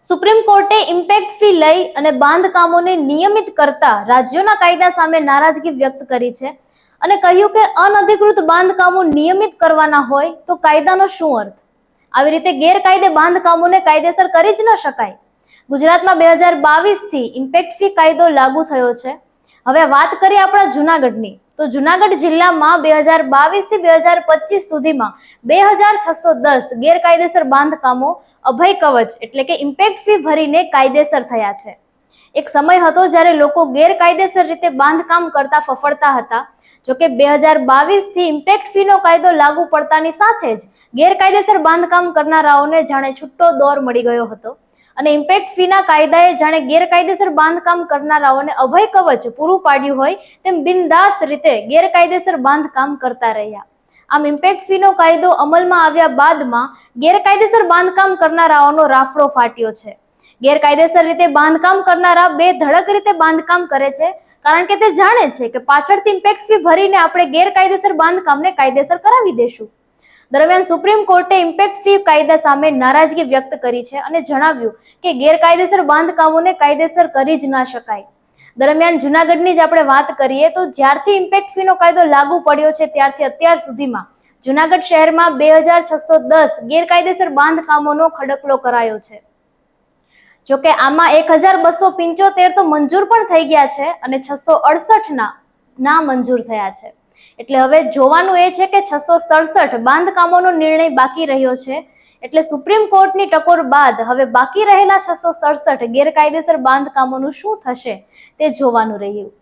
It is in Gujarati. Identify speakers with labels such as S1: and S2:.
S1: સુપ્રીમ કોર્ટે ઇમ્પેક્ટ ફી લઈ અને બાંધકામોને નિયમિત કરતા રાજ્યોના કાયદા સામે નારાજગી વ્યક્ત કરી છે અને કહ્યું કે અનધિકૃત બાંધકામો નિયમિત કરવાના હોય તો કાયદાનો શું અર્થ? આવી રીતે ગેરકાયદે બાંધકામોને કાયદેસર કરી જ ન શકાય. ગુજરાતમાં 2022 થી ઇમ્પેક્ટ ફી કાયદો લાગુ થયો છે. હવે વાત કરીએ આપણા જુનાગઢની, તો જુનાગઢ જિલ્લામાં 2022 થી 2025 સુધીમાં 2610 ગેરકાયદેસર બાંધકામો અભય કવચ એટલે કે ઇમ્પેક્ટ ફી ભરીને કાયદેસર થયા છે. એક સમય હતો જ્યારે લોકો ગેરકાયદેસર રીતે બાંધકામ કરતા ફફડતા હતા. જોકે 2022 થી ઇમ્પેક્ટ ફીનો કાયદો લાગુ પડતાની સાથે જ ગેરકાયદેસર બાંધકામ કરનારાઓને જાણે છૂટો દોર મળી ગયો હતો અને ઇમ્પેક્ટ ફીના કાયદાએ જાણે ગેરકાયદેસર બાંધકામ કરનારાઓને અભય કવચ પૂરું પાડ્યું હોય તેમ બિનદાસ્ત રીતે ગેરકાયદેસર બાંધકામ કરતા રહ્યા. આમ ઇમ્પેક્ટ ફીનો કાયદો અમલમાં આવ્યા બાદમાં ગેરકાયદેસર બાંધકામ કરનારાઓનો રાફડો ફાટ્યો છે. ગેરકાયદેસર રીતે બાંધકામ કરનારા બેધડક રીતે બાંધકામ કરે છે, કારણ કે તે જાણે છે કે પાછળથી ઇમ્પેક્ટ ફી ભરીને આપણે ગેરકાયદેસર બાંધકામને કાયદેસર કરાવી દેશું. દરમિયાન સુપ્રીમ કોર્ટે ઇમ્પેક્ટ ફી કાયદા સામે નારાજગી વ્યક્ત કરી છે અને જણાવ્યું કે ગેરકાયદેસર બાંધકામોને કાયદેસર કરી જ ના શકાય. દરમિયાન જુનાગઢની જ આપણે વાત કરીએ તો જ્યારથી ઇમ્પેક્ટ ફીનો કાયદો લાગુ પડ્યો છે ત્યારથી અત્યાર સુધીમાં જુનાગઢ શહેરમાં 2610 ગેરકાયદેસર બાંધકામોનો ખડકલો કરાયો છે. જોકે આમાં 1275 તો મંજૂર પણ થઈ ગયા છે અને 668 ના મંજૂર થયા છે. એટલે હવે જોવાનું એ છે કે 667 બાંધકામોનો નિર્ણય બાકી રહ્યો છે. એટલે સુપ્રીમ કોર્ટની ટકોર બાદ હવે બાકી રહેલા 667 ગેરકાયદેસર બાંધકામોનું શું થશે તે જોવાનું રહ્યું.